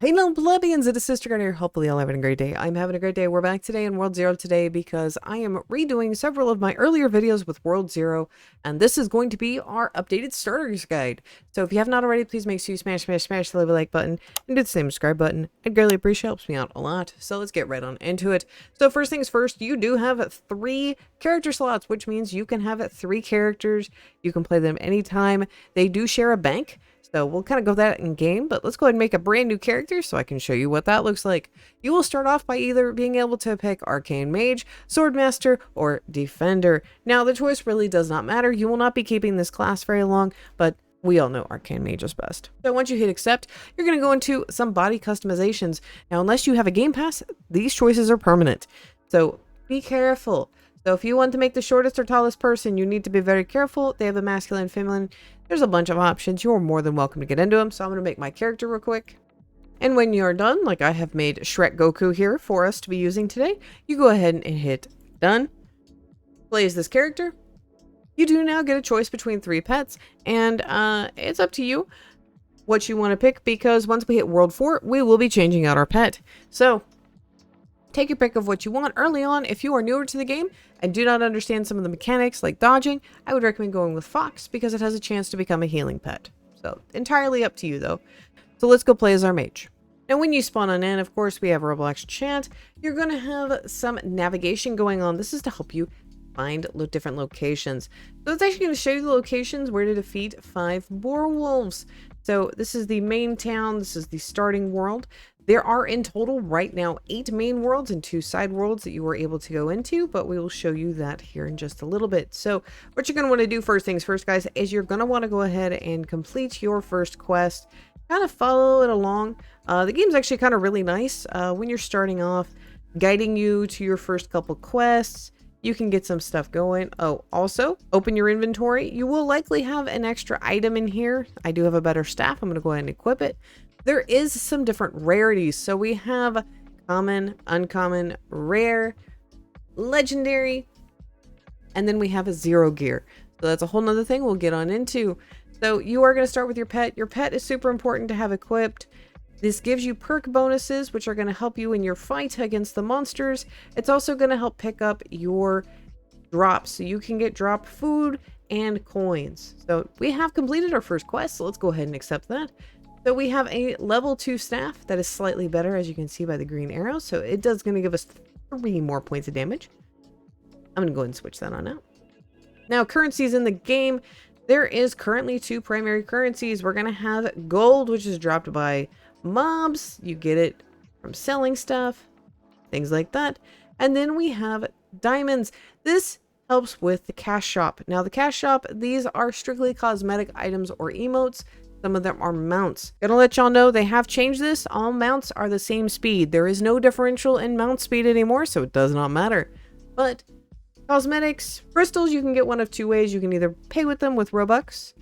Hey no plebeians, it is Sister Gun here. Hopefully all having a great day. I'm having a great day. We're back today in World Zero today because I am redoing several of my earlier videos with World Zero, and this is going to be our updated starters guide. So if you have not already, please make sure you smash the like button and do the same subscribe button. I'd greatly appreciate it. Helps me out a lot. So let's get right on into it. So first things first, you do have 3 character slots, which means you can have 3 characters. You can play them anytime. They do share a bank. So we'll kind of go that in game, but let's go ahead and make a brand new character so I can show you what that looks like. You will start off by either being able to pick Arcane Mage, Swordmaster, or Defender. Now the choice really does not matter. You will not be keeping this class very long, but we all know Arcane Mage is best. So once you hit accept, you're going to go into some body customizations. Now unless you have a game pass, these choices are permanent. So be careful. So if you want to make the shortest or tallest person, you need to be very careful. They have a masculine, feminine. There's a bunch of options. You're more than welcome to get into them. So I'm going to make my character real quick. And when you're done, like I have made Shrek Goku here for us to be using today, you go ahead and hit done. Play as this character. You do now get a choice between 3 pets. And it's up to you what you want to pick, because once we hit World 4, we will be changing out our pet. So take your pick of what you want. Early on, if you are newer to the game and do not understand some of the mechanics like dodging, I would recommend going with Fox because it has a chance to become a healing pet. So entirely up to you though. So let's go play as our mage. Now when you spawn on in, of course, we have Roblox chat. You're going to have some navigation going on. This is to help you find different locations. So it's actually going to show you the locations where to defeat 5 boar wolves. So this is the main town. This is the starting world. There are in total right now 8 main worlds and 2 side worlds that you were able to go into, but we will show you that here in just a little bit. So what you're going to want to do first things first, guys, is you're going to want to go ahead and complete your first quest. Kind of follow it along. The game's actually kind of really nice when you're starting off, guiding you to your first couple quests. You can get some stuff going. Oh, also, open your inventory. You will likely have an extra item in here. I do have a better staff. I'm going to go ahead and equip it. There is some different rarities. So we have common, uncommon, rare, legendary, and then we have a 0 gear. So that's a whole nother thing we'll get on into. So you are going to start with your pet. Your pet is super important to have equipped. This gives you perk bonuses, which are going to help you in your fight against the monsters. It's also going to help pick up your drops. So you can get drop food and coins. So we have completed our first quest. So let's go ahead and accept that. So we have a level 2 staff that is slightly better, as you can see by the green arrow. So it does going to give us 3 more points of damage. I'm going to go ahead and switch that on out. Now, currencies in the game. There is currently 2 primary currencies. We're going to have gold, which is dropped by mobs. You get it from selling stuff, things like that. And then we have diamonds. This helps with the cash shop. Now, the cash shop, these are strictly cosmetic items or emotes. Some of them are mounts. Gonna let y'all know they have changed this. All mounts are the same speed. There is no differential in mount speed anymore, so it does not matter. But cosmetics, crystals, you can get one of 2 ways. You can either pay with them with Robux,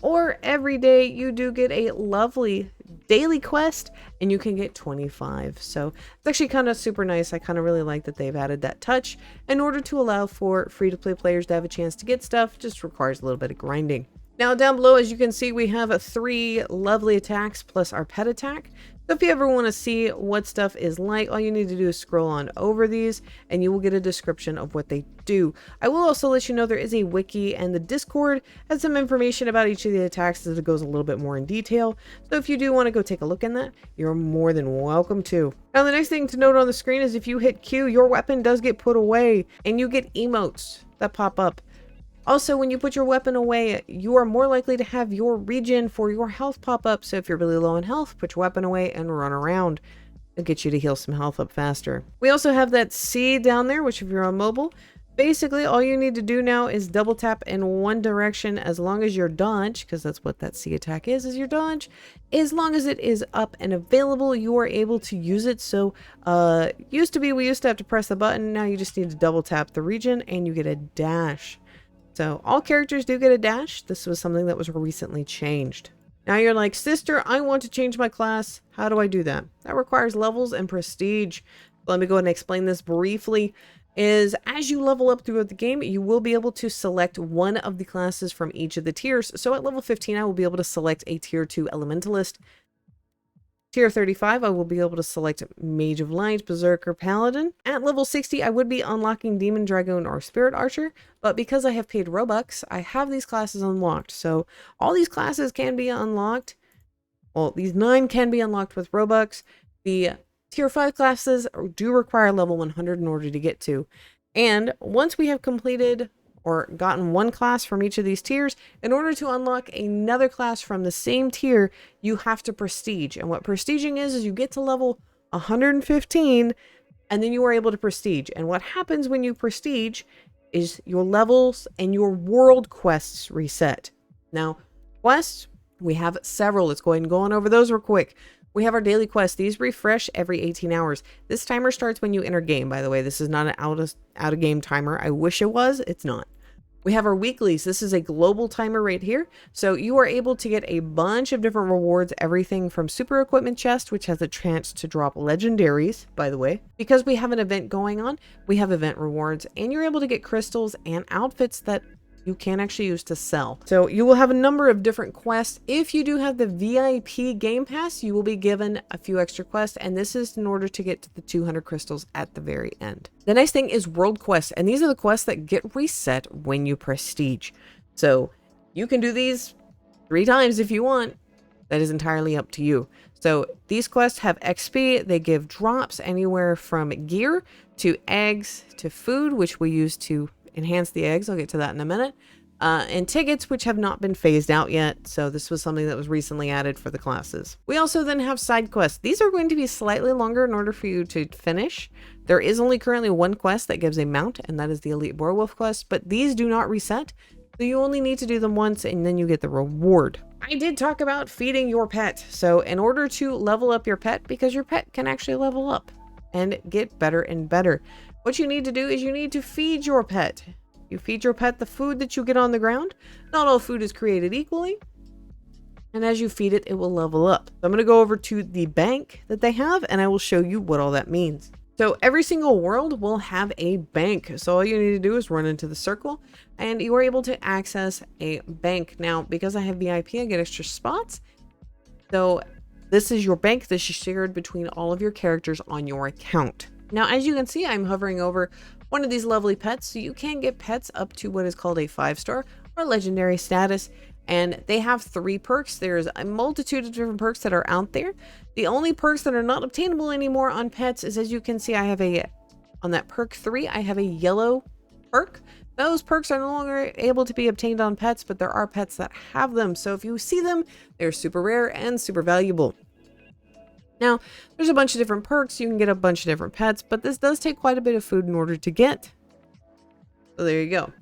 or every day you do get a lovely daily quest and you can get 25. So it's actually kind of super nice. I kind of really like that they've added that touch in order to allow for free-to-play players to have a chance to get stuff. Just requires a little bit of grinding. Now down below, as you can see, we have 3 lovely attacks plus our pet attack. So if you ever want to see what stuff is like, all you need to do is scroll on over these and you will get a description of what they do. I will also let you know there is a wiki, and the Discord has some information about each of the attacks as it goes a little bit more in detail. So if you do want to go take a look in that, you're more than welcome to. Now the next thing to note on the screen is if you hit Q, your weapon does get put away and you get emotes that pop up. Also, when you put your weapon away, you are more likely to have your regen for your health pop up. So if you're really low in health, put your weapon away and run around. It'll get you to heal some health up faster. We also have that C down there, which if you're on mobile, basically all you need to do now is double tap in one direction as long as your dodge, because that's what that C attack is your dodge. As long as it is up and available, you are able to use it. So used to be, we used to have to press the button. Now you just need to double tap the regen and you get a dash. So all characters do get a dash. This was something that was recently changed. Now you're like, sister, I want to change my class. How do I do that? That requires levels and prestige. Let me go ahead and explain this briefly. Is as you level up throughout the game, you will be able to select one of the classes from each of the tiers. So at level 15, I will be able to select a tier 2 elementalist. Tier 35, I will be able to select Mage of Light, Berserker, Paladin. At level 60, I would be unlocking Demon, Dragoon, or Spirit Archer, but because I have paid Robux, I have these classes unlocked. So all these classes can be unlocked. Well, these 9 can be unlocked with Robux. The Tier 5 classes do require level 100 in order to get to. And once we have completed or gotten one class from each of these tiers, in order to unlock another class from the same tier, you have to prestige. And what prestiging is you get to level 115 and then you are able to prestige. And what happens when you prestige is your levels and your world quests reset. Now, quests, we have several. Let's go ahead and go on over those real quick. We have our daily quests. These refresh every 18 hours. This timer starts when you enter game, by the way. This is not an out of game timer. I wish it was. It's not. We have our weeklies. This is a global timer right here. So you are able to get a bunch of different rewards, everything from super equipment chest, which has a chance to drop legendaries, by the way. Because we have an event going on, we have event rewards, and you're able to get crystals and outfits that you can actually use to sell. So you will have a number of different quests. If you do have the VIP game pass, you will be given a few extra quests, and this is in order to get to the 200 crystals at the very end. The next thing is world quests, and these are the quests that get reset when you prestige. So you can do these 3 times if you want. That is entirely up to you. So these quests have XP. They give drops anywhere from gear to eggs to food, which we use to enhance the eggs. I'll get to that in a minute. And tickets, which have not been phased out yet. So this was something that was recently added for the classes. We also then have side quests. These are going to be slightly longer in order for you to finish. There is only currently one quest that gives a mount, and that is the Elite Boarwolf quest, but these do not reset. So you only need to do them once and then you get the reward. I did talk about feeding your pet. So in order to level up your pet, because your pet can actually level up and get better and better, what you need to do is you need to feed your pet. You feed your pet the food that you get on the ground. Not all food is created equally. And as you feed it, it will level up. So I'm going to go over to the bank that they have, and I will show you what all that means. So every single world will have a bank. So all you need to do is run into the circle, and you are able to access a bank. Now, because I have VIP, I get extra spots. So this is your bank. This is shared between all of your characters on your account. Now, as you can see, I'm hovering over one of these lovely pets. So you can get pets up to what is called a 5-star or legendary status. And they have 3 perks. There's a multitude of different perks that are out there. The only perks that are not obtainable anymore on pets is, as you can see, I have on that perk 3, I have a yellow perk. Those perks are no longer able to be obtained on pets, but there are pets that have them. So if you see them, they're super rare and super valuable. Now, there's a bunch of different perks. You can get a bunch of different pets, but this does take quite a bit of food in order to get. So there you go.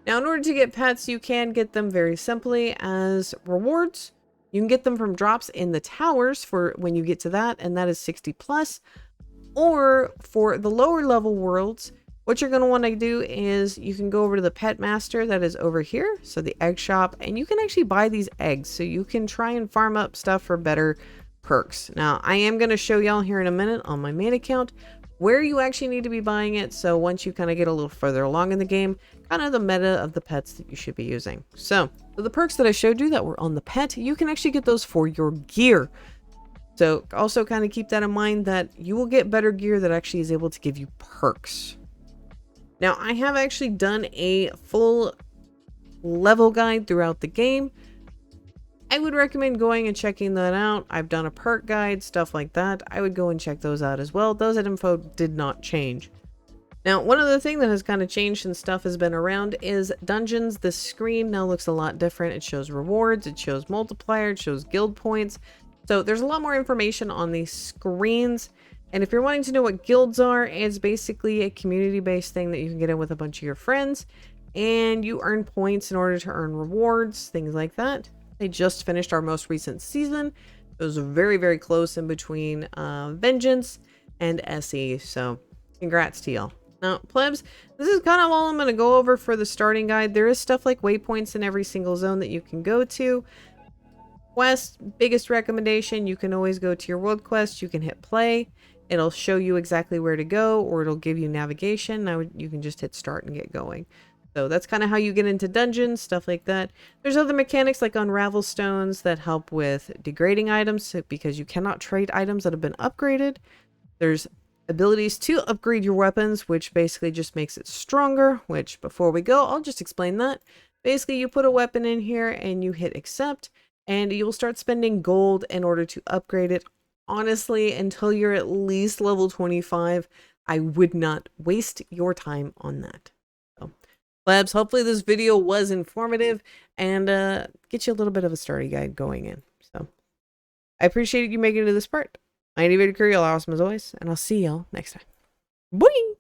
Now, in order to get pets, you can get them very simply as rewards. You can get them from drops in the towers for when you get to that, and that is 60 plus. Or for the lower level worlds, what you're going to want to do is you can go over to the pet master that is over here. So the egg shop, and you can actually buy these eggs. So you can try and farm up stuff for better perks. Now, I am going to show y'all here in a minute on my main account where you actually need to be buying it. So once you kind of get a little further along in the game, kind of the meta of the pets that you should be using. So the perks that I showed you that were on the pet, you can actually get those for your gear. So also kind of keep that in mind that you will get better gear that actually is able to give you perks. Now, I have actually done a full level guide throughout the game. I would recommend going and checking that out. I've done a perk guide, stuff like that. I would go and check those out as well. Those at info did not change. Now, one other thing that has kind of changed since stuff has been around is dungeons. The screen now looks a lot different. It shows rewards, it shows multiplier, it shows guild points. So there's a lot more information on these screens. And if you're wanting to know what guilds are, it's basically a community-based thing that you can get in with a bunch of your friends. And you earn points in order to earn rewards, things like that. They just finished our most recent season. It was very, very close in between Vengeance and SE. So congrats to y'all. Now, plebs, this is kind of all I'm going to go over for the starting guide. There is stuff like waypoints in every single zone that you can go to. Quest, biggest recommendation, you can always go to your world quest. You can hit play. It'll show you exactly where to go, or it'll give you navigation. Now you can just hit start and get going. So that's kind of how you get into dungeons, stuff like that. There's other mechanics like unravel stones that help with degrading items because you cannot trade items that have been upgraded. There's abilities to upgrade your weapons, which basically just makes it stronger, which before we go, I'll just explain that. Basically, you put a weapon in here and you hit accept, and you'll start spending gold in order to upgrade it. Honestly, until you're at least level 25, I would not waste your time on that. So, Labs, hopefully this video was informative and get you a little bit of a starter guide going in. So, I appreciate you making it to this part. My name is Curry, awesome as always, and I'll see y'all next time. Bye!